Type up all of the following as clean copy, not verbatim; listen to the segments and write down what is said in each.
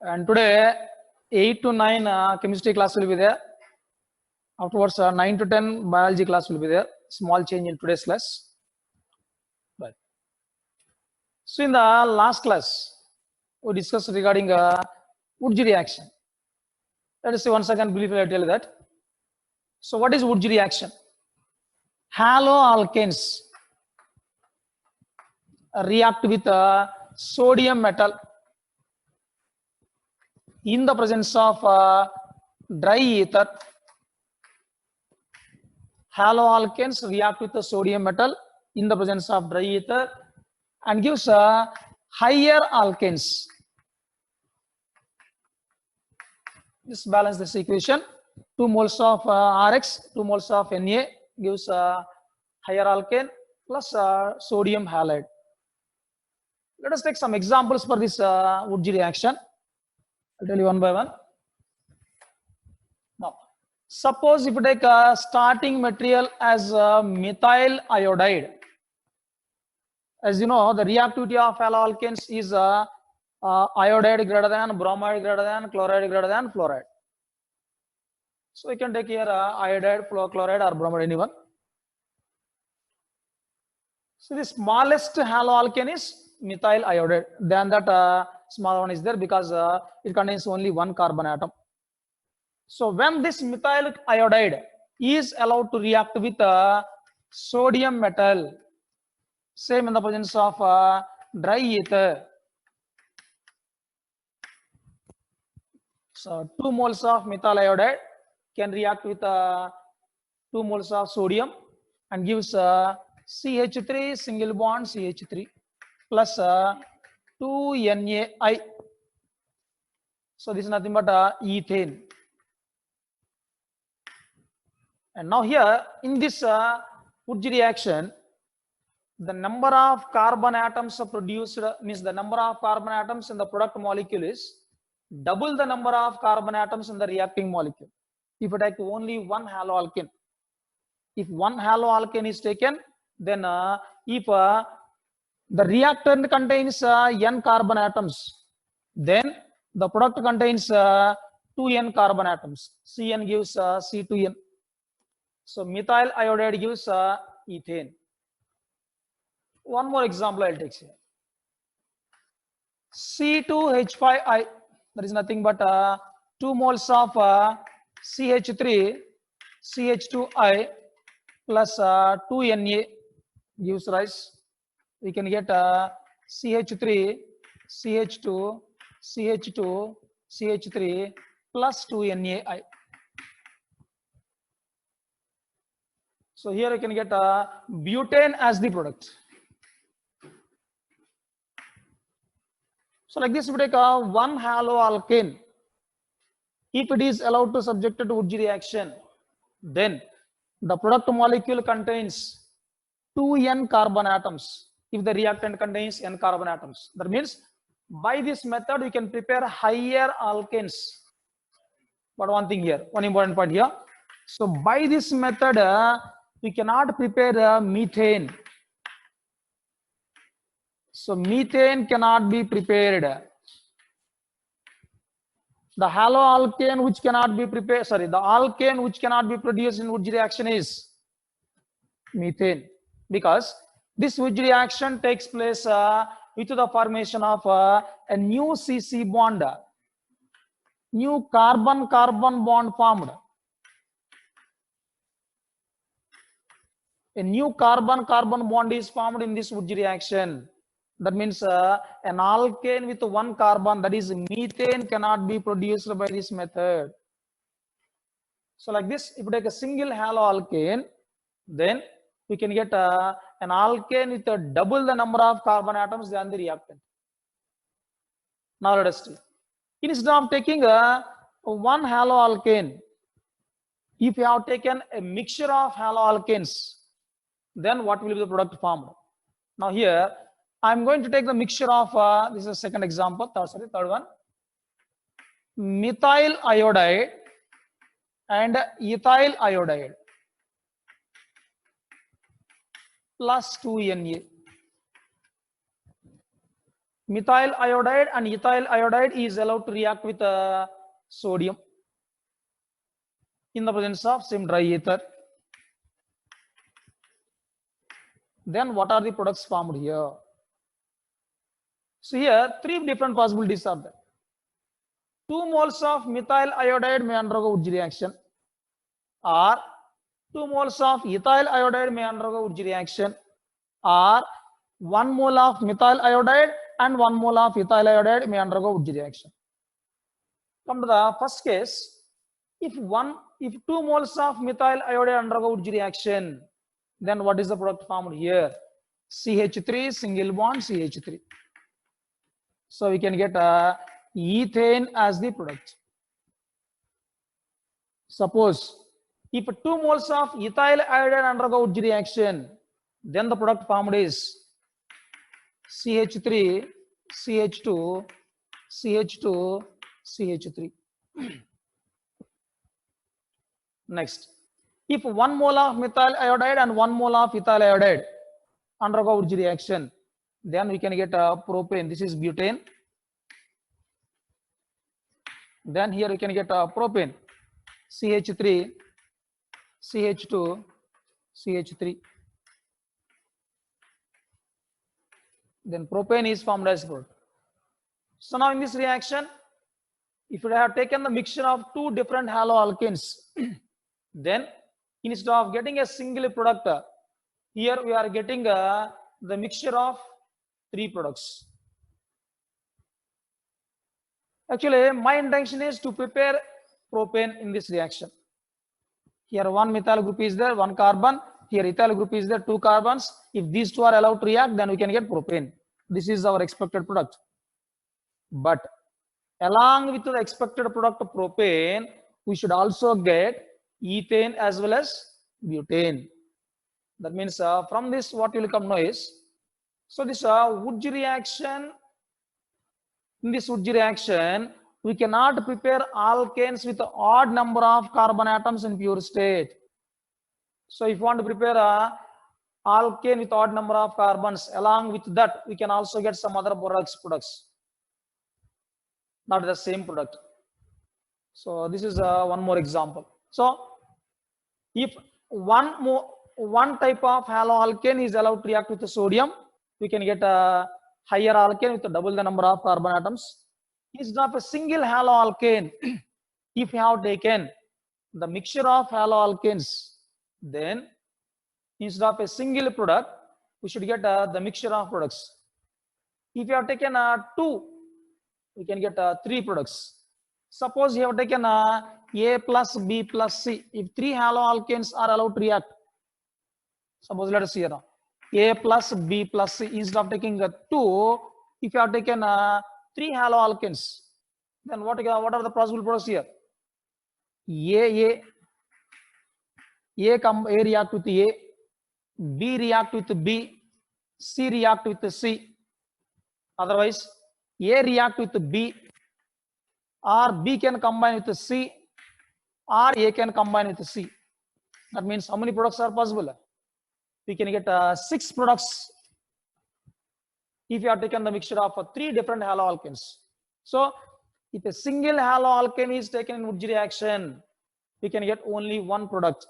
And today 8 to 9 chemistry class will be there. Afterwards 9 to 10 biology class will be there. Small change in today's class. Right. So in the last class we discussed regarding Woodge reaction. Let us see once again briefly I tell you that. So what is Woodge reaction? Haloalkanes react with sodium metal in the presence of dry ether. Haloalkanes react with the sodium metal in the presence of dry ether and gives higher alkanes. Just balance this equation. 2 moles of Rx, 2 moles of Na gives higher alkane plus sodium halide. Let us take some examples for this Woodge reaction. I'll tell you one by one. Now, suppose if you take a starting material as methyl iodide. As you know, the reactivity of haloalkanes is iodide greater than, bromide greater than, chloride greater than, fluoride. So we can take here iodide, chloride or bromide, anyone. So the smallest haloalkane is methyl iodide. Then that small one is there because it contains only one carbon atom. So when this methyl iodide is allowed to react with sodium metal, same in the presence of dry ether. So 2 moles of methyl iodide can react with 2 moles of sodium and gives CH3 single bond CH3 plus 2 NaI. So this is nothing but ethane. And now here in this Woodge reaction, the number of carbon atoms produced means the number of carbon atoms in the product molecule is double the number of carbon atoms in the reacting molecule. If you take only one haloalkane, if one haloalkane is taken, then if the reactant contains n carbon atoms, then the product contains 2n carbon atoms. Cn gives C2n. So methyl iodide gives ethane. One more example I'll take here. C2H5I, that is nothing but 2 moles of CH3, CH2I plus 2 Na gives rise. We can get CH3, CH2, CH2, CH3 plus 2 NaI. So here you can get butane as the product. So like this, we take one haloalkane. If it is allowed to subject to Woodge reaction, then the product molecule contains 2n carbon atoms. If the reactant contains n carbon atoms, that means by this method we can prepare higher alkanes. But one thing here, one important point here. So by this method, we cannot prepare methane. So methane cannot be prepared. The haloalkane which cannot be prepared, the alkane which cannot be produced in Woodge reaction is methane, because this Woodge reaction takes place with the formation of a new CC bond, new carbon-carbon bond formed. A new carbon-carbon bond is formed in this Woodge reaction. That means an alkane with one carbon, that is methane, cannot be produced by this method. So like this, if you take a single haloalkane, then we can get an alkane with double the number of carbon atoms than the reactant. Now let us see. Instead of taking one haloalkane, if you have taken a mixture of haloalkanes, then what will be the product formed? Now here, I'm going to take the mixture of, this is the second example, third one. Methyl iodide and ethyl iodide plus 2 Na. methyl iodide and ethyl iodide is allowed to react with sodium in the presence of same dry ether. Then what are the products formed here? So here three different possibilities are there. 2 moles of methyl iodide may undergo Wurtz reaction, or 2 moles of ethyl iodide may undergo Wurtz reaction, or 1 mole of methyl iodide and 1 mole of ethyl iodide may undergo Wurtz reaction. Come to the first case. If 2 moles of methyl iodide undergo Wurtz reaction, then what is the product formed here? CH3 single bond CH3. So we can get ethane as the product. Suppose if 2 moles of ethyl iodide undergo Wurtz reaction, then the product formed is CH3, CH2, CH2, CH3. Next, if 1 mole of methyl iodide and 1 mole of ethyl iodide undergo Wurtz reaction, then we can get propane. This is butane. Then here we can get propane, CH3, CH2, CH3. Then propane is formed as product. So now in this reaction, if we have taken the mixture of two different haloalkanes, then instead of getting a single product, here we are getting the mixture of three products. Actually, my intention is to prepare propane in this reaction. Here one methyl group is there, one carbon. Here ethyl group is there, two carbons. If these two are allowed to react, then we can get propane. This is our expected product. But along with the expected product of propane, we should also get ethane as well as butane. That means from this what will come now is, so this Wurtz reaction, in this Wurtz reaction, we cannot prepare alkanes with odd number of carbon atoms in pure state. So if you want to prepare a alkane with odd number of carbons, along with that we can also get some other products, not the same product. So this is one more example. So if one type of haloalkane is allowed to react with the sodium, we can get a higher alkane with double the number of carbon atoms. Instead of a single haloalkane, if you have taken the mixture of haloalkanes, then instead of a single product, we should get the mixture of products. If you have taken two, we can get three products. Suppose you have taken A plus B plus C. If three haloalkanes are allowed to react, suppose let us see here, A plus B plus C, instead of taking two, if you have taken three haloalkanes, then what are the possible products here? A react with A, B react with B, C react with C. Otherwise, A react with B, or B can combine with C, or A can combine with C. That means how many products are possible? We can get 6 products if you have taken the mixture of three different haloalkanes. So if a single haloalkane is taken in Wurtz reaction, we can get only one product.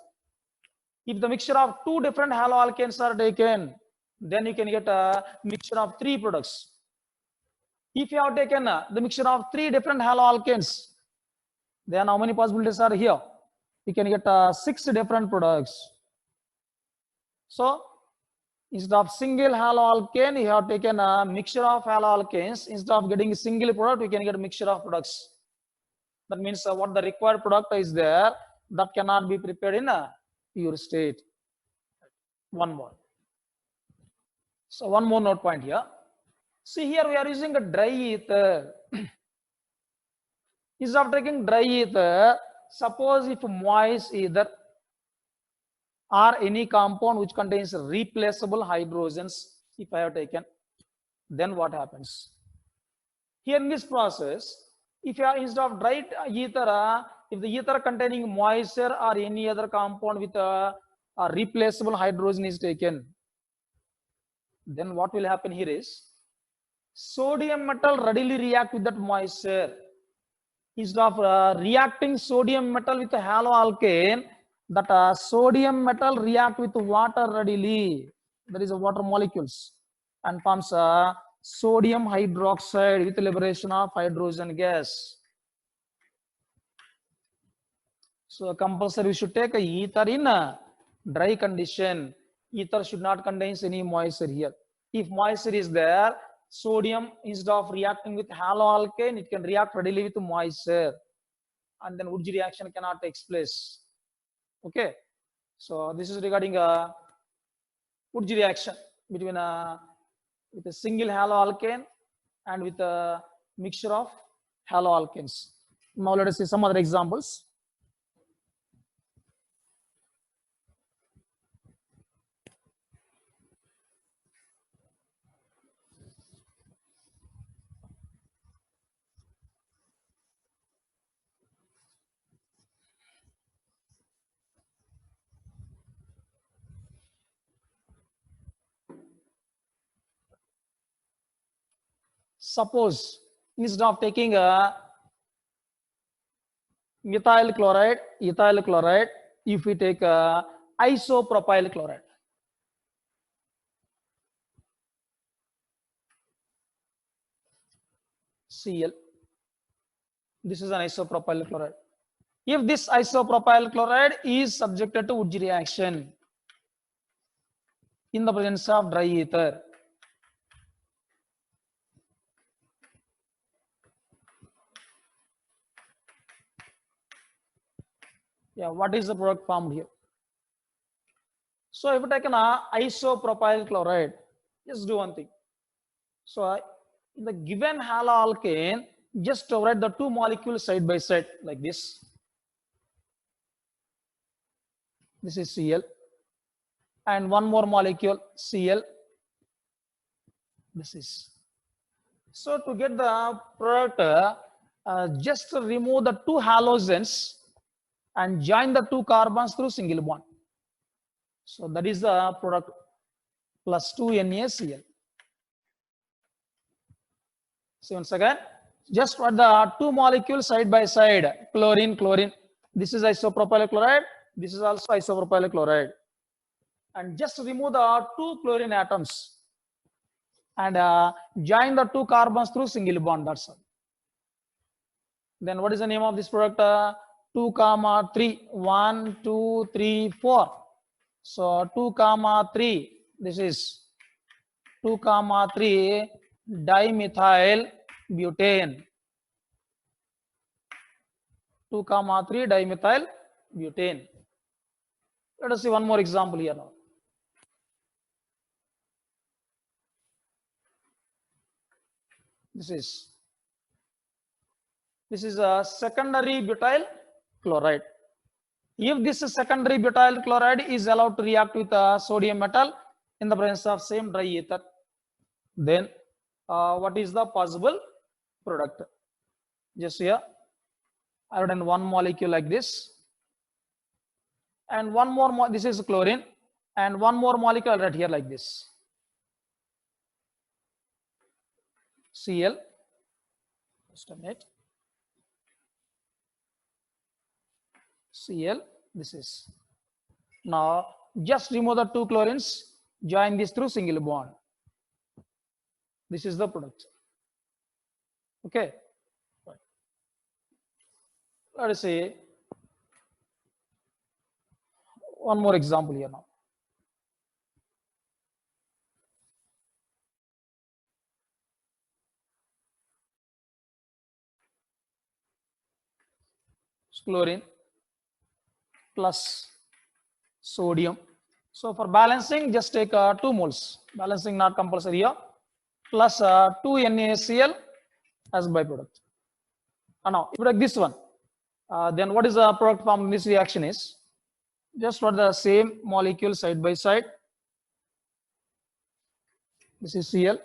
If the mixture of two different haloalkanes are taken, then you can get a mixture of three products. If you have taken the mixture of three different haloalkanes, then how many possibilities are here? We can get 6 different products. So instead of single haloalkane, you have taken a mixture of haloalkanes. Instead of getting a single product, we can get a mixture of products. That means what the required product is there, that cannot be prepared in a pure state. One more. So one more note point here. See here we are using a dry ether. Instead of taking dry ether, suppose if moist ether or any compound which contains replaceable hydrogens, if I have taken, then what happens? Here in this process, if you are instead of dry ether, if the ether containing moisture or any other compound with a replaceable hydrogen is taken, then what will happen here is, sodium metal readily react with that moisture. Instead of reacting sodium metal with a haloalkane, that sodium metal react with water readily. There is a water molecules and forms sodium hydroxide with liberation of hydrogen gas. So compulsory we should take a ether in a dry condition. Ether should not contain any moisture here. If moisture is there, sodium instead of reacting with haloalkane, it can react readily with moisture, and then Wurtz reaction cannot take place. Okay, so this is regarding a Wurtz reaction between with a single haloalkane and with a mixture of haloalkanes. Now let us see some other examples. Suppose instead of taking a methyl chloride, ethyl chloride, if we take a isopropyl chloride, Cl, this is an isopropyl chloride. If this isopropyl chloride is subjected to Wurtz reaction in the presence of dry ether, yeah, what is the product formed here? So if you take an isopropyl chloride, just do one thing. So in the given haloalkane, just write the two molecules side by side like this. This is Cl, and one more molecule Cl. This is. So to get the product, just remove the two halogens and join the two carbons through single bond. So that is the product plus 2 NaCl. So once again, just put the two molecules side by side, chlorine, chlorine. This is isopropyl chloride. This is also isopropyl chloride. And just remove the two chlorine atoms and join the two carbons through single bond. That's all. Then what is the name of this product? 2, 3. 1, 2, 3, 4. So 2, 3. This is 2, 3 dimethyl butane. 2, 3 dimethyl butane. Let us see one more example here now. This is a secondary butyl chloride. If this secondary butyl chloride is allowed to react with sodium metal in the presence of same dry ether, then what is the possible product? Just here, I have done one molecule like this, and one more, this is chlorine, and one more molecule right here like this, Cl. Just a minute. Cl, this is. Now just remove the two chlorines, join this through single bond. This is the product. Okay. Let us see one more example here now. Chlorine plus sodium. So for balancing, just take 2 moles. Balancing not compulsory here. Plus 2 NaCl as byproduct. And now, if you take this one, then what is the product formed in this reaction is just for the same molecule side by side. This is Cl,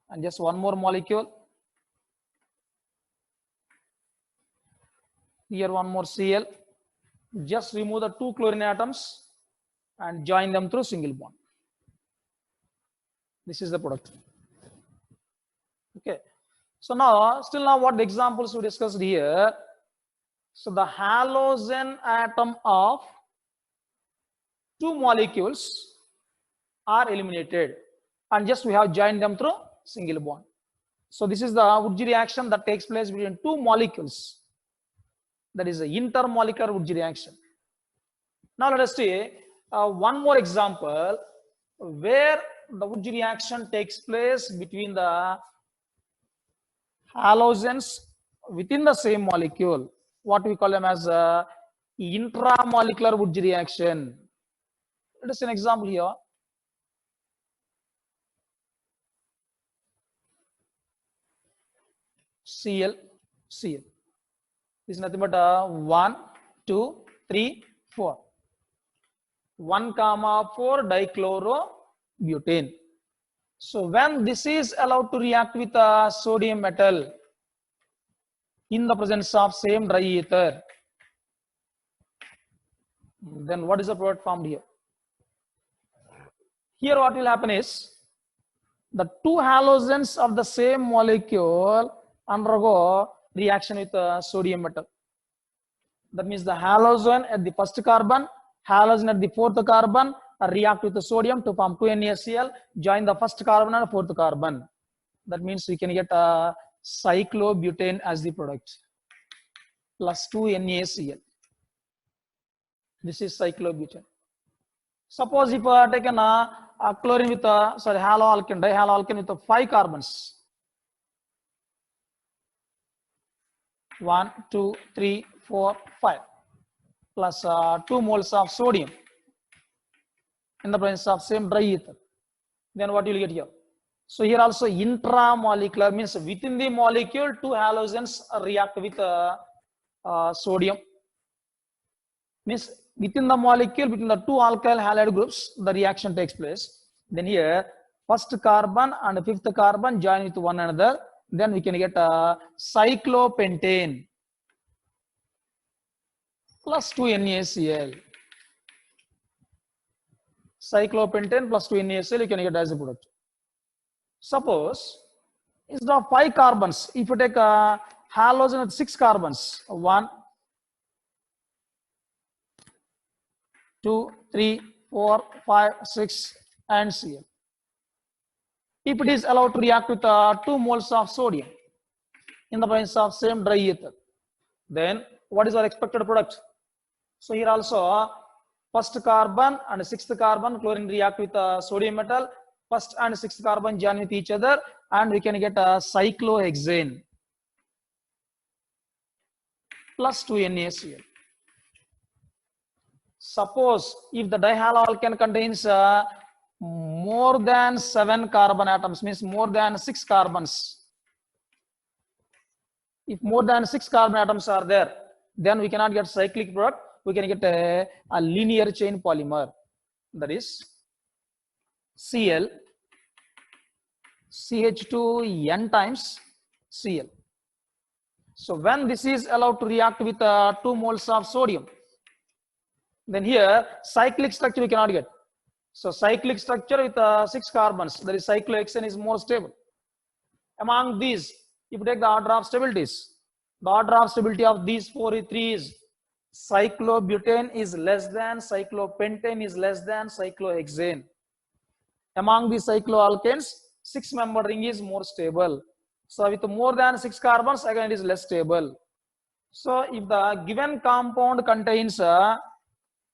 and just one more molecule. Here one more Cl. Just remove the two chlorine atoms and join them through single bond. This is the product. So now, still now what examples we discussed here. So the halogen atom of two molecules are eliminated and just we have joined them through single bond. So this is the Wurtz reaction that takes place between two molecules. That is the intermolecular Wurtz reaction. Now let us see one more example where the Wurtz reaction takes place between the halogens within the same molecule. What we call them as intramolecular Wurtz reaction. Let us see an example here. Cl, Cl. This is nothing but 1, 2, 3, 4. 1, 4 dichlorobutane. So when this is allowed to react with a sodium metal in the presence of same dry ether, then what is the product formed here? Here what will happen is the two halogens of the same molecule undergo reaction with a sodium metal. That means the halogen at the first carbon, halogen at the fourth carbon react with the sodium to form 2NaCl, join the first carbon and fourth carbon. That means we can get a cyclobutane as the product plus 2NaCl. This is cyclobutane. Suppose if I taken a chlorine with a haloalkane, dihaloalkane with 5 carbons. 1, 2, 3, 4, 5 plus 2 moles of sodium in the presence of same dry ether. Then what you will get here? So here also intramolecular means within the molecule two halogens react with sodium. Means within the molecule, between the two alkyl halide groups, the reaction takes place. Then here first carbon and fifth carbon join with one another. Then we can get a cyclopentane plus 2NaCl. Cyclopentane plus 2NaCl you can get as a product. Suppose instead of 5 carbons, if you take a halogen with 6 carbons, 1, 2, 3, 4, 5, 6, and Cl. If it is allowed to react with 2 moles of sodium in the presence of same dry ether, then what is our expected product? So here also first carbon and sixth carbon chlorine react with sodium metal. First and sixth carbon join with each other, and we can get a cyclohexane plus 2NaCl. Suppose if the dihaloalkane contains more than 7 carbon atoms, means more than 6 carbons. If more than 6 carbon atoms are there, then we cannot get cyclic product. We can get a linear chain polymer. That is Cl, CH2N times Cl. So when this is allowed to react with 2 moles of sodium, then here cyclic structure we cannot get. So cyclic structure with 6 carbons, that is cyclohexane is more stable. Among these, if you take the order of stabilities, the order of stability of these 3 is cyclobutane is less than, cyclopentane is less than cyclohexane. Among the cycloalkanes, 6-membered ring is more stable. So with more than 6 carbons, again it is less stable. So if the given compound contains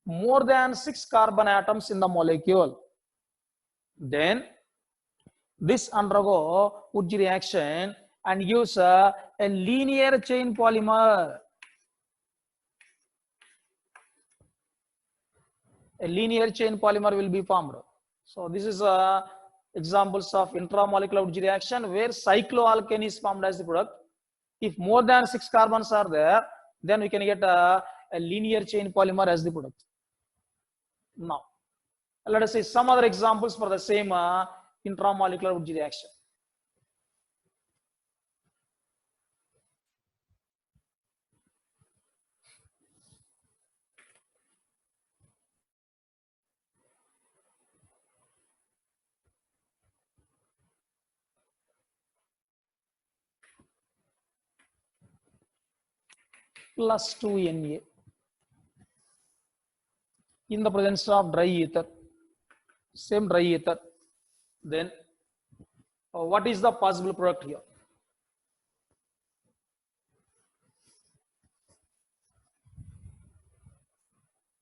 more than 6 carbon atoms in the molecule, then this undergo Wurtz reaction and gives a linear chain polymer. A linear chain polymer will be formed. So this is examples of intramolecular Wurtz reaction where cycloalkane is formed as the product. If more than 6 carbons are there, then we can get a linear chain polymer as the product. Now, let us see some other examples for the same intramolecular Wurtz reaction. plus 2Na in the presence of dry ether, same dry ether. Then what is the possible product here?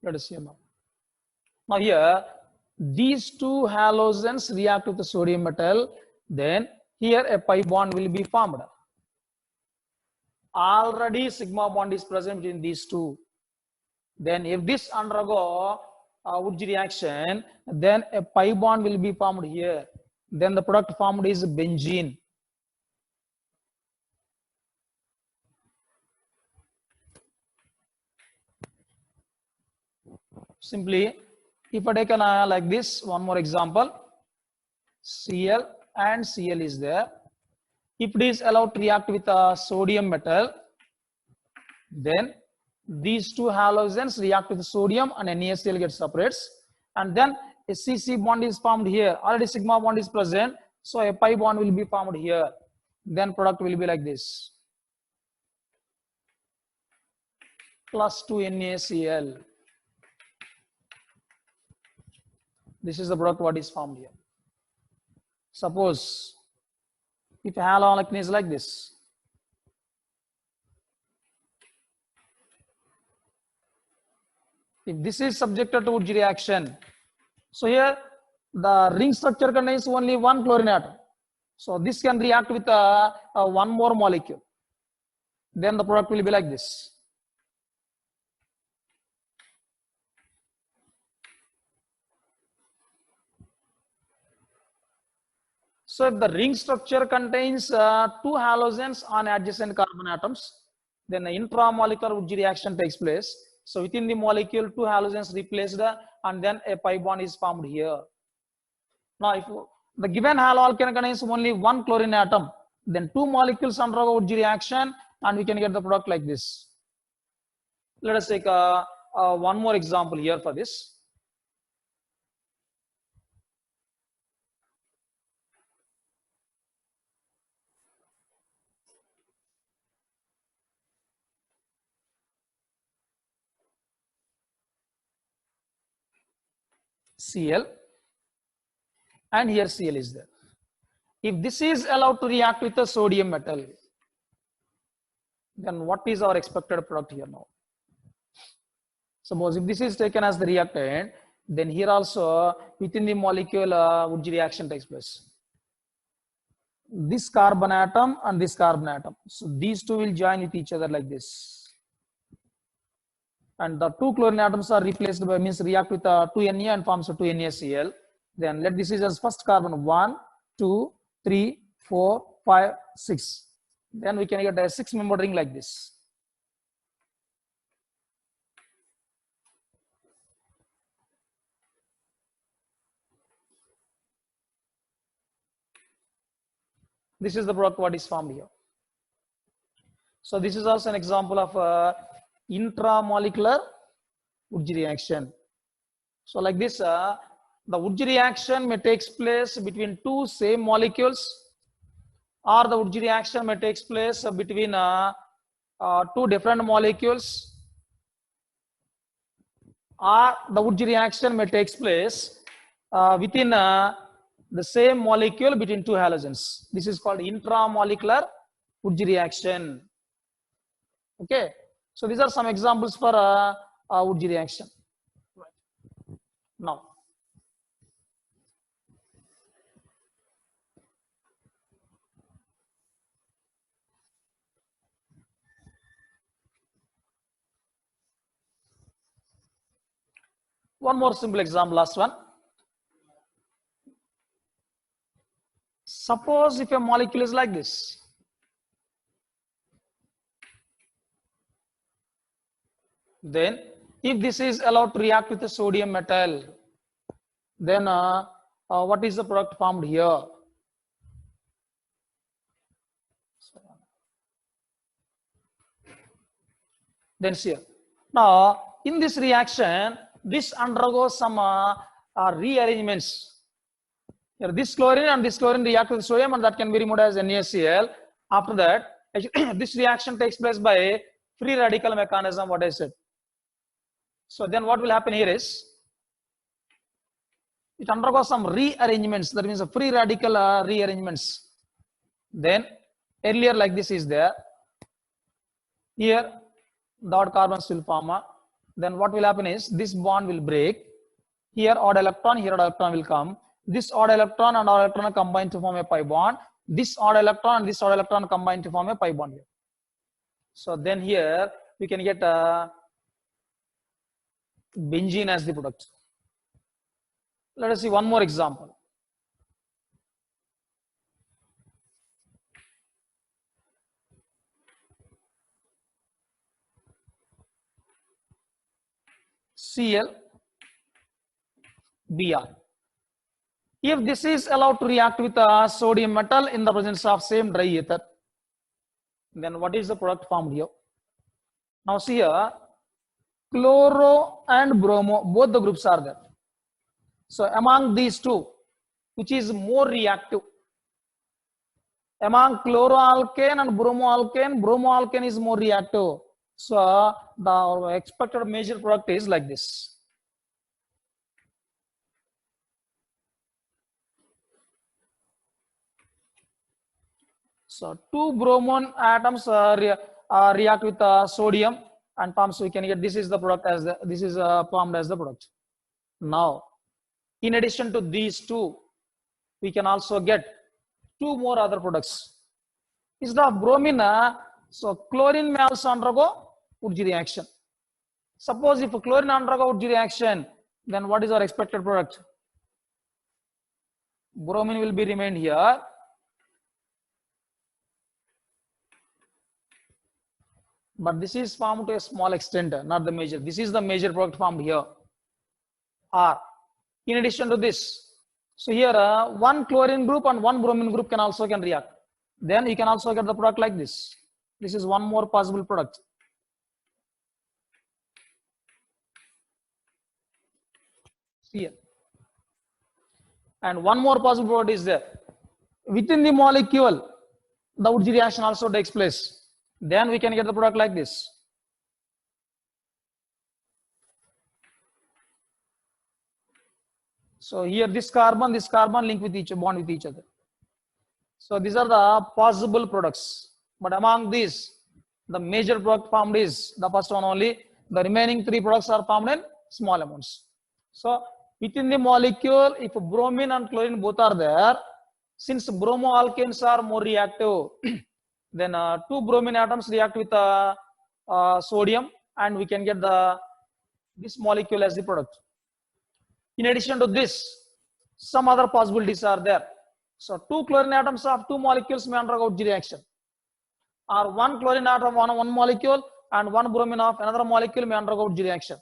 Let us see now. Now here, these two halogens react with the sodium metal. Then here a pi bond will be formed. Already sigma bond is present in these two. Then if this undergo Wood reaction, then a pi bond will be formed here. Then the product formed is benzene. Simply, if I take like this, one more example, Cl and Cl is there. If it is allowed to react with a sodium metal, then these two halogens react with sodium and NaCl gets separates, and then a CC bond is formed here. Already sigma bond is present, so a pi bond will be formed here. Then product will be like this, plus 2 NaCl. This is the product what is formed here. Suppose if haloalkane is like this, if this is subjected to Wood reaction, so here the ring structure contains only one chlorine atom. So this can react with one more molecule. Then the product will be like this. So if the ring structure contains two halogens on adjacent carbon atoms, then the intramolecular Wood reaction takes place. So within the molecule, two halogens replaced and then a pi bond is formed here. Now if the given haloalkane contains only one chlorine atom, then two molecules undergo Wood reaction and we can get the product like this. Let us take one more example here for this. Cl, and here Cl is there. If this is allowed to react with a sodium metal, then what is our expected product here now? Suppose if this is taken as the reactant, then here also within the molecule Wood reaction takes place. This carbon atom and this carbon atom. So these two will join with each other like this. And the two chlorine atoms are replaced by, means react with 2Na and forms 2NaCl. Then let this is as first carbon 1, 2, 3, 4, 5, 6. Then we can get a 6-membered ring like this. This is the product what is formed here. So this is also an example of intramolecular Wood reaction. So like this, the Wood reaction may take place between two same molecules, or the Wood reaction may take place between two different molecules, or the Wood reaction may take place within the same molecule between two halogens. This is called intramolecular Wood reaction. Okay, so these are some examples for Wood reaction. Right. Now, one more simple example, last one. Suppose if a molecule is like this, then if this is allowed to react with a sodium metal, then what is the product formed here? Then here. Now in this reaction, this undergoes some rearrangements. Here this chlorine and this chlorine react with sodium, and that can be removed as NaCl. After that, this reaction takes place by free radical mechanism, what I said. So then what will happen here is, it undergoes some rearrangements, that means a free radical rearrangements. Then earlier like this is there. Here the odd carbons will form. Then what will happen is, this bond will break. Here odd electron, here odd electron will come. This odd electron and odd electron combine to form a pi bond. This odd electron and this odd electron combine to form a pi bond here. So then here we can get benzene as the product. Let us see one more example. Cl Br. If this is allowed to react with a sodium metal in the presence of same dry ether, then what is the product formed here? Now see here, chloro and bromo, both the groups are there. So among these two, which is more reactive? Among chloroalkane and bromoalkane is more reactive. So the expected major product is like this. So two bromine atoms react with sodium and forms. So we can get, this is the product as the, this is formed as the product. Now, in addition to these two, we can also get two more other products. Instead of bromine, so chlorine may also undergo Wurtz reaction. Suppose if chlorine undergo Wurtz reaction, then what is our expected product? Bromine will be remained here. But this is formed to a small extent, not the major. This is the major product formed here. R. In addition to this, so here one chlorine group and one bromine group can react. Then you can also get the product like this. This is one more possible product. Here. And one more possible product is there. Within the molecule, the Wurtz reaction also takes place. Then we can get the product like this. So here this carbon link with bond with each other. So these are the possible products. But among these, the major product formed is the first one only. The remaining three products are formed in small amounts. So within the molecule, if bromine and chlorine both are there, since bromoalkanes are more reactive, then two bromine atoms react with sodium, and we can get this molecule as the product. In addition to this, some other possibilities are there. So two chlorine atoms of two molecules may undergo Wurtz reaction, or one chlorine atom of one molecule and one bromine of another molecule may undergo Wurtz reaction,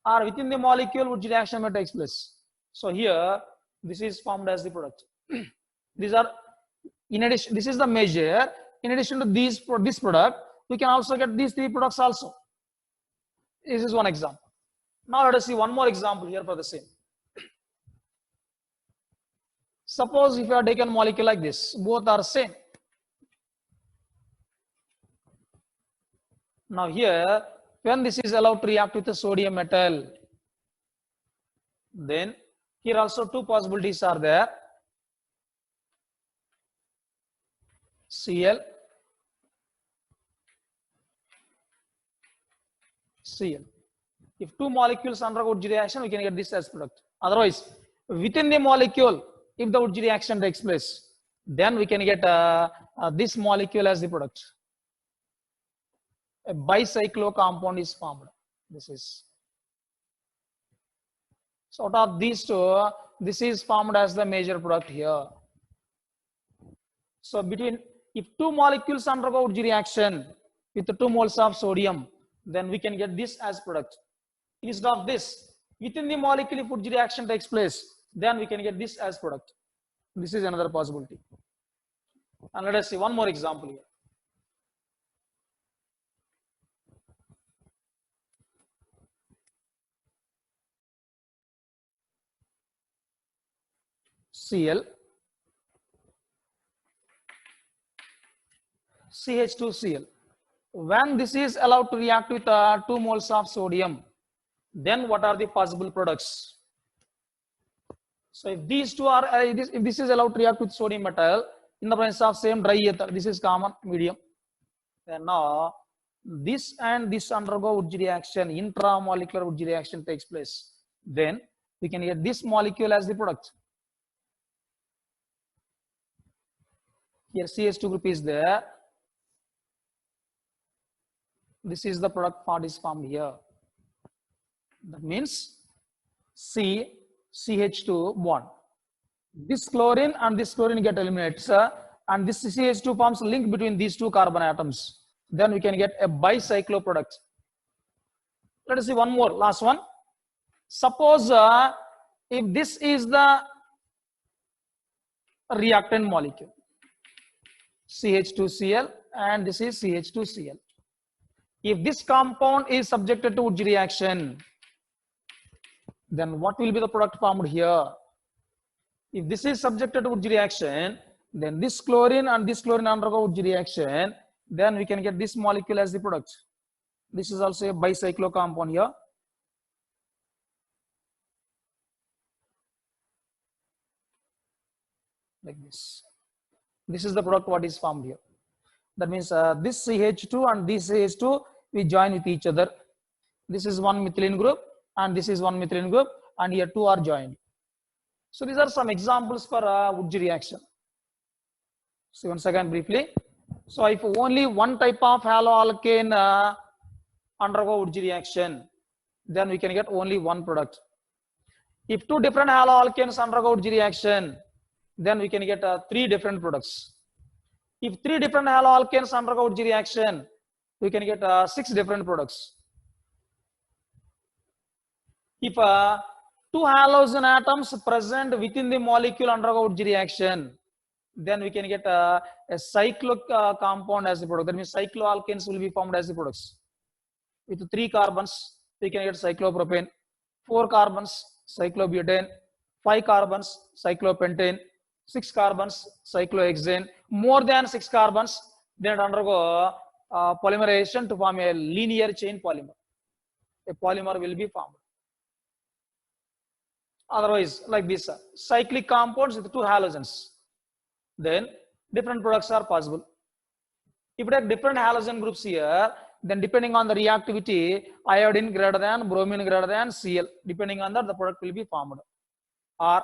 or within the molecule Wurtz reaction may take place. So here this is formed as the product. These are, in addition, this is the major. In addition to this product, we can also get these three products also. This is one example. Now let us see one more example here for the same. Suppose if you have taken molecule like this, both are same. Now here, when this is allowed to react with a sodium metal, then here also two possibilities are there. Cl, Cl. If two molecules undergo Wurtz reaction, we can get this as product. Otherwise, within the molecule, if the Wurtz reaction takes place, then we can get this molecule as the product. A bicyclo compound is formed. This is. So out of these two, this is formed as the major product here. So between, if two molecules undergo Wurtz reaction with the 2 moles of sodium, then we can get this as product. Instead of this, within the molecule, if Wurtz reaction takes place, then we can get this as product. This is another possibility. And let us see one more example here. Cl, CH2Cl. when this is allowed to react with 2 moles of sodium, then what are the possible products? So if these two are, if this is allowed to react with sodium metal in the presence of same dry ether, this is common medium. Then now this and this undergo Wurtz reaction, intramolecular Wurtz reaction takes place. Then we can get this molecule as the product. Here CH2 group is there. This is the product part is formed here. That means CH2 bond. This chlorine and this chlorine get eliminated, and this CH2 forms a link between these two carbon atoms. Then we can get a bicyclo product. Let us see one more, last one. Suppose if this is the reactant molecule, CH2Cl, and this is CH2Cl. If this compound is subjected to Wurtz reaction, then what will be the product formed here? If this is subjected to Wurtz reaction, then this chlorine and this chlorine undergo Wurtz reaction, then we can get this molecule as the product. This is also a bicyclo compound here. Like this. This is the product what is formed here. That means this CH2 and this CH2 we join with each other. This is one methylene group and this is one methylene group, and here two are joined. So these are some examples for Wurtz reaction. So once again briefly. So if only one type of haloalkane undergo Wurtz reaction, then we can get only one product. If two different haloalkanes undergo Wurtz reaction, then we can get 3 different products. If 3 different haloalkanes undergo Wurtz reaction, we can get 6 different products. If 2 halogen atoms present within the molecule undergo Wurtz reaction, then we can get a cyclo compound as the product. That means cycloalkanes will be formed as the products. With 3 carbons, we can get cyclopropane. 4 carbons, cyclobutane. 5 carbons, cyclopentane. 6 carbons, cyclohexane. More than 6 carbons, then it undergo polymerization to form a linear chain polymer. A polymer will be formed. Otherwise, like this, cyclic compounds with 2 halogens, then different products are possible. If we have different halogen groups here, then depending on the reactivity, iodine greater than, bromine greater than, Cl, depending on that, the product will be formed. Or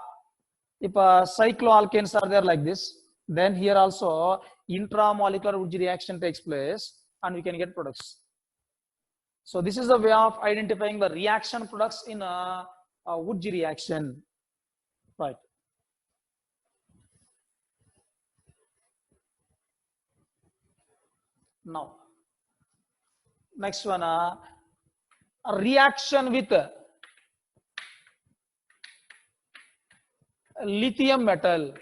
if cycloalkanes are there like this, then here also intramolecular Wurtz reaction takes place and we can get products. So this is a way of identifying the reaction products in a Wurtz reaction. Right. Now, next one, a reaction with lithium metal.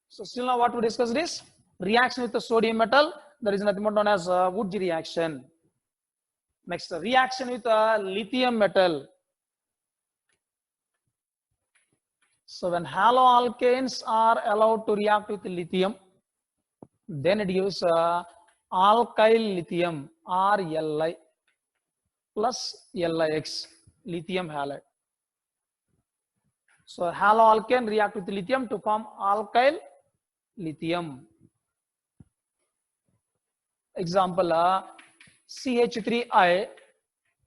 So still now what we discussed is reaction with the sodium metal. There is nothing more known as Wurtz reaction. Next, reaction with lithium metal. So when haloalkanes are allowed to react with lithium, then it gives alkyl lithium or Li plus LiX, lithium halide. So haloalkane react with lithium to form alkyl lithium. Example, CH3I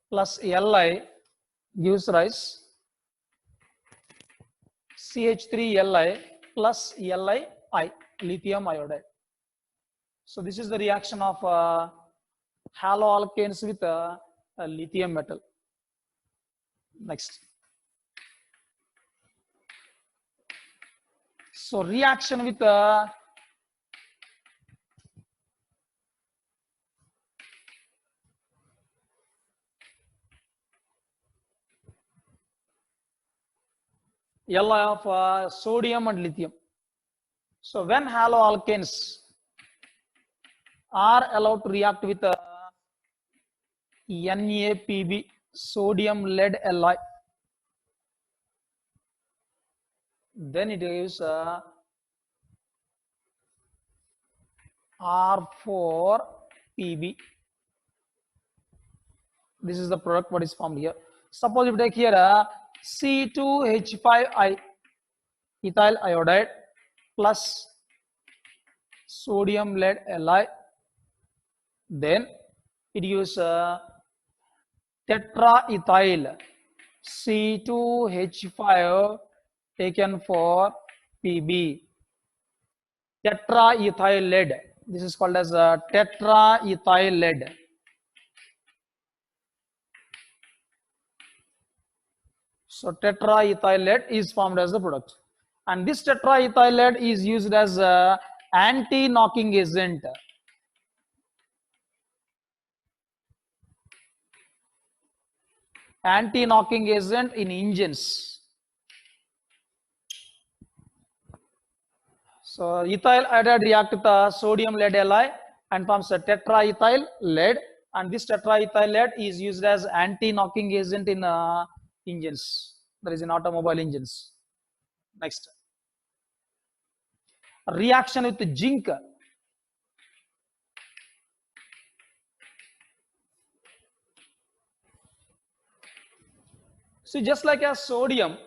plus Li gives rise CH3Li plus Li, lithium iodide. So this is the reaction of haloalkanes with lithium metal. Next. So reaction with Li of sodium and lithium. So when haloalkanes are allowed to react with NaPb, sodium lead alloy, then it gives R4 Pb. This is the product what is formed here. Suppose if you take here C2H5I, ethyl iodide plus sodium lead Li, then it gives tetraethyl C2H5 taken for Pb, tetraethyl lead. This is called as tetraethyl lead. So tetraethyl lead is formed as the product, and this tetraethyl lead is used as a anti-knocking agent. Anti-knocking agent in engines. So ethyl iodide react with sodium lead Li and forms a tetraethyl lead, and this tetraethyl lead is used as anti-knocking agent in engines, that is in automobile engines. Next, reaction with zinc. See, just like as sodium,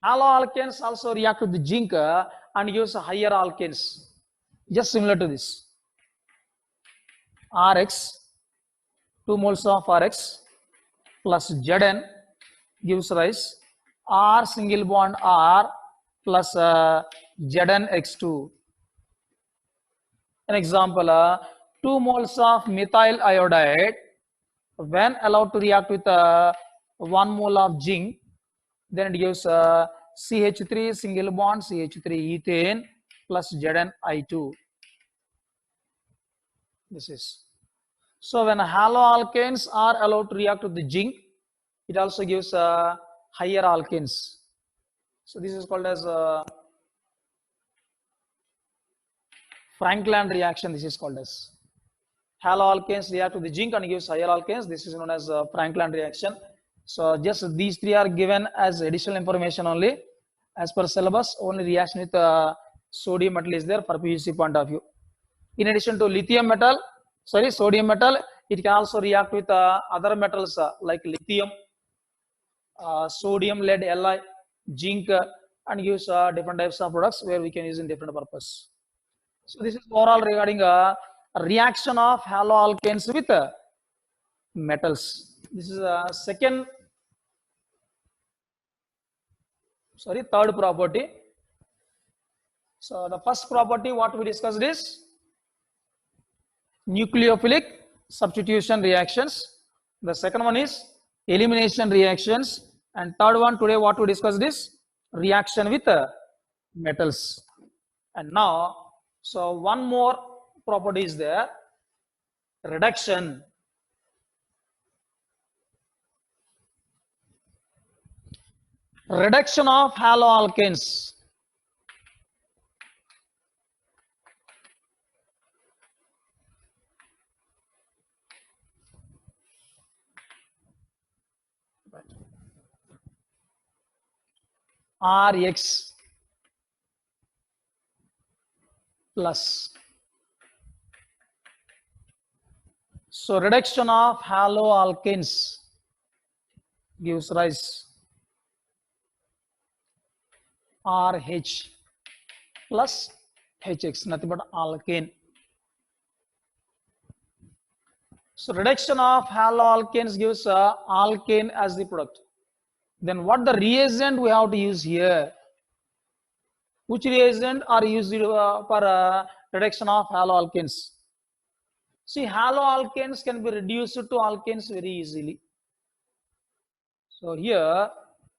haloalkanes also react with zinc and use higher alkanes, just similar to this. Rx, 2 moles of Rx plus Zn gives rise R single bond R plus ZnX2. An example, 2 moles of methyl iodide, when allowed to react with 1 mole of zinc, then it gives CH3 single bond CH3 ethane plus ZnI2. This is. So when haloalkanes are allowed to react with the zinc, it also gives higher alkanes. So this is called as Franklin reaction. This is called as haloalkanes react with the zinc and gives higher alkanes. This is known as Franklin reaction. So just these three are given as additional information only. As per syllabus, only reaction with sodium metal is there for PUC point of view. In addition to sodium metal, it can also react with other metals like lithium, sodium lead Li, zinc, and use different types of products where we can use in different purpose. So this is overall regarding a reaction of haloalkanes with metals. This is a third property. So the first property what we discussed is nucleophilic substitution reactions. The second one is elimination reactions, and third one today what we discussed is reaction with metals. And now, so one more property is there, reduction. Reduction of haloalkanes. Rx plus. So reduction of haloalkanes gives rise RH plus HX, nothing but alkane. So reduction of haloalkanes gives alkane as the product. Then what the reagent we have to use here? Which reagent are used for reduction of haloalkanes? See, haloalkanes can be reduced to alkanes very easily. So here,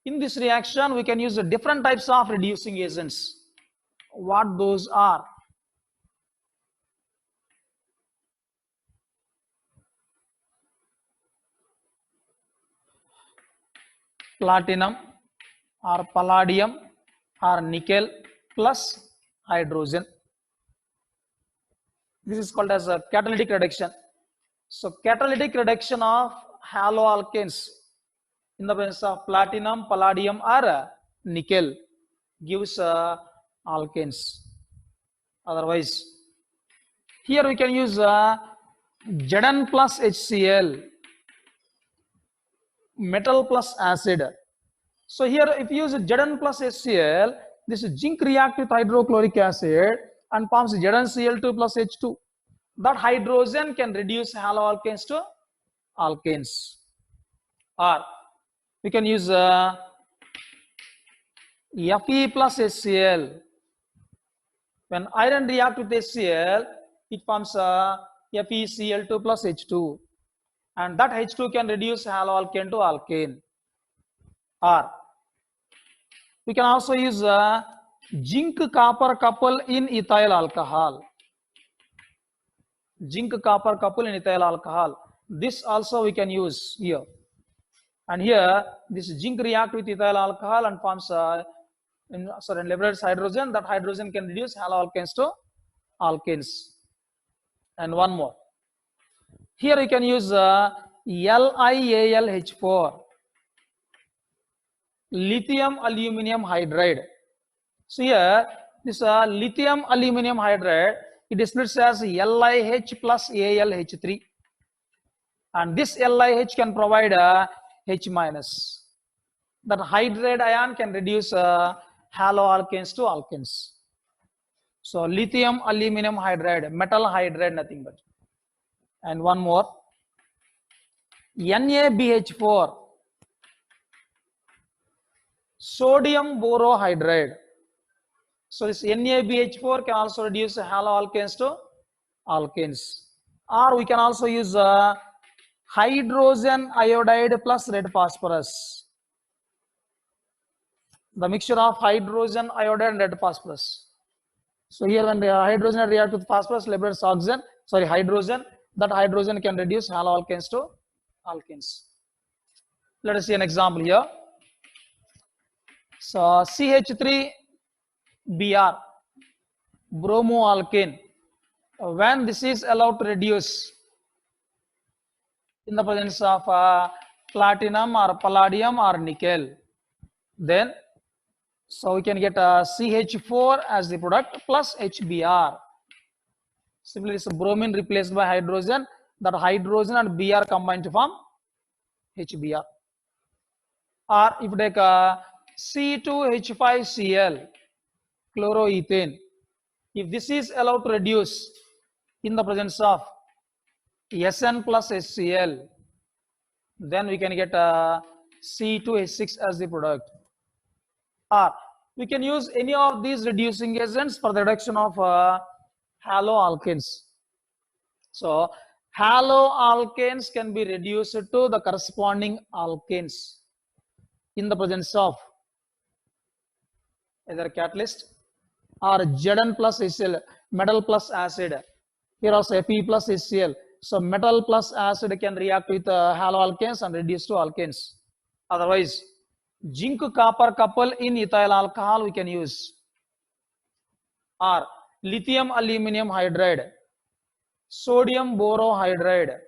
in this reaction, we can use different types of reducing agents. What those are? Platinum or palladium or nickel plus hydrogen. This is called as a catalytic reduction. So catalytic reduction of haloalkanes in the presence of platinum, palladium or nickel gives alkanes. Otherwise, Here we can use Zn plus HCl, metal plus acid. So here if you use Zn plus HCl, this zinc react with hydrochloric acid and forms ZnCl2 plus H2. That hydrogen can reduce haloalkanes to alkanes. Or we can use Fe plus HCl. When iron react with HCl, it forms FeCl2 plus H2, and that H2 can reduce haloalkane to alkane. Or we can also use zinc copper couple in ethyl alcohol. Zinc copper couple in ethyl alcohol. This also we can use here. And here this zinc react with ethyl alcohol and forms liberates hydrogen. That hydrogen can reduce haloalkanes to alkanes. And one more. Here we can use LiAlH4, lithium aluminum hydride. So here this lithium aluminum hydride, it is split as LiH plus AlH3, and this LiH can provide H minus. That hydride ion can reduce haloalkanes to alkanes. So lithium aluminum hydride, metal hydride, nothing but. And one more, NaBH4, sodium borohydride. So this NaBH4 can also reduce haloalkanes to alkanes. Or we can also use hydrogen iodide plus red phosphorus. The mixture of hydrogen iodide and red phosphorus. So here when the hydrogen react with phosphorus, liberates hydrogen. That hydrogen can reduce haloalkanes to alkanes. Let us see an example here. So CH3Br, bromoalkane. When this is allowed to reduce in the presence of platinum or palladium or nickel, then so we can get CH4 as the product plus HBr. Simply this bromine replaced by hydrogen, that hydrogen and Br combined to form HBr. Or if you take C2H5Cl, chloroethane, if this is allowed to reduce in the presence of Sn plus HCl, then we can get C2H6 as the product. Or we can use any of these reducing agents for the reduction of haloalkanes. So haloalkanes can be reduced to the corresponding alkanes in the presence of either catalyst or Zn plus HCl, metal plus acid. Here also Fe plus HCl. So metal plus acid can react with haloalkanes and reduce to alkanes. Otherwise, zinc copper couple in ethyl alcohol we can use. Or lithium aluminum hydride, sodium borohydride,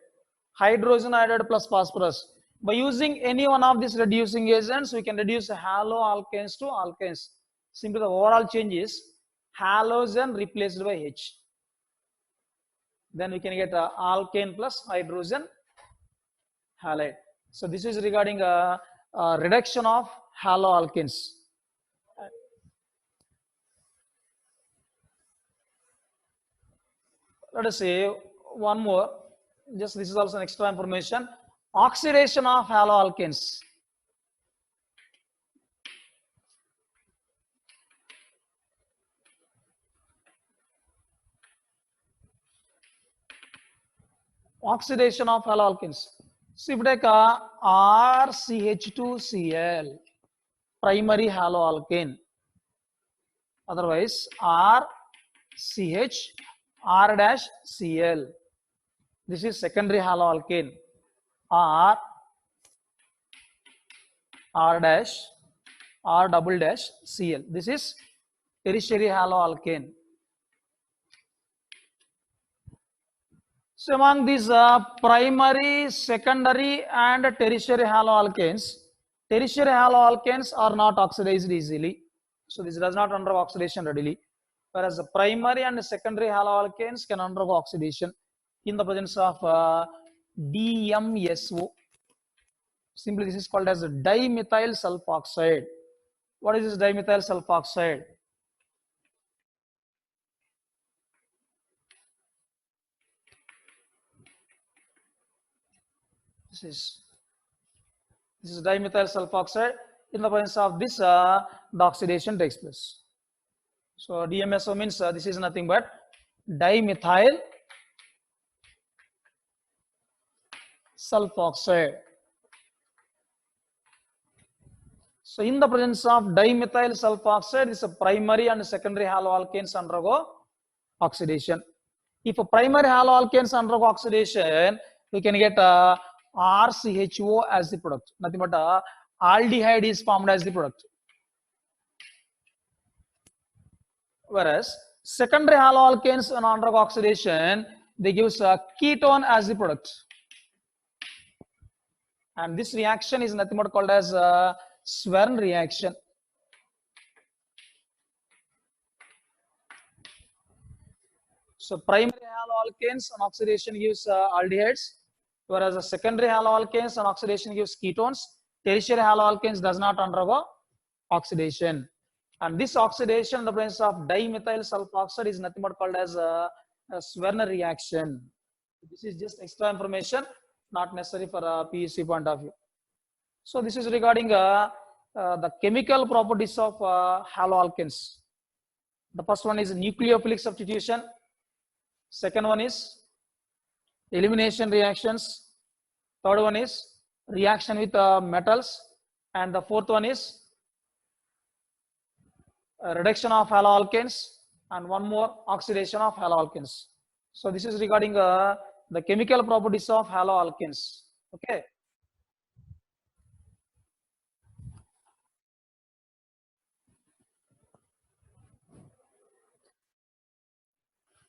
hydrogen iodide plus phosphorus. By using any one of these reducing agents, we can reduce haloalkanes to alkanes. Simply the overall change is halogen replaced by H. Then we can get alkane plus hydrogen halide. So this is regarding reduction of haloalkanes. Let us say one more. Just this is also an extra information. Oxidation of haloalkanes. Oxidation of haloalkanes. So if we take RCH2Cl, primary haloalkane. Otherwise RCH R-Cl. This is secondary haloalkane. R double dash Cl. This is tertiary haloalkane. So among these primary, secondary and tertiary haloalkanes are not oxidized easily. So this does not undergo oxidation readily. whereas the primary and secondary haloalkanes can undergo oxidation in the presence of DMSO. Simply, this is called as dimethyl sulfoxide. What is this dimethyl sulfoxide? This is dimethyl sulfoxide. In the presence of this, the oxidation takes place. So DMSO means this is nothing but dimethyl sulfoxide. So in the presence of dimethyl sulfoxide, this primary and secondary haloalkanes undergo oxidation. If a primary haloalkanes undergo oxidation, we can get RCHO as the product. Nothing but aldehyde is formed as the product. Whereas secondary haloalkanes undergo oxidation, they give ketone as the product. And this reaction is nothing but called as Swern reaction. So primary haloalkanes on oxidation gives aldehydes, whereas the secondary haloalkanes on oxidation gives ketones. Tertiary haloalkanes does not undergo oxidation. And this oxidation in the presence of dimethyl sulfoxide is nothing but called as a Swern reaction. This is just extra information, not necessary for a PUC point of view. So this is regarding the chemical properties of haloalkanes. The first one is nucleophilic substitution. Second one is elimination reactions. Third one is reaction with metals. And the fourth one is reduction of haloalkanes. And one more, oxidation of haloalkanes. So this is regarding the chemical properties of haloalkanes. Okay.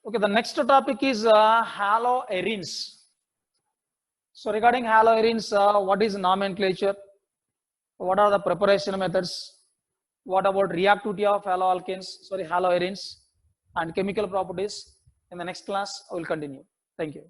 Okay, the next topic is haloarenes. So regarding haloarenes, what is nomenclature? What are the preparation methods? What about reactivity of haloarenes and chemical properties? In the next class, I will continue. Thank you.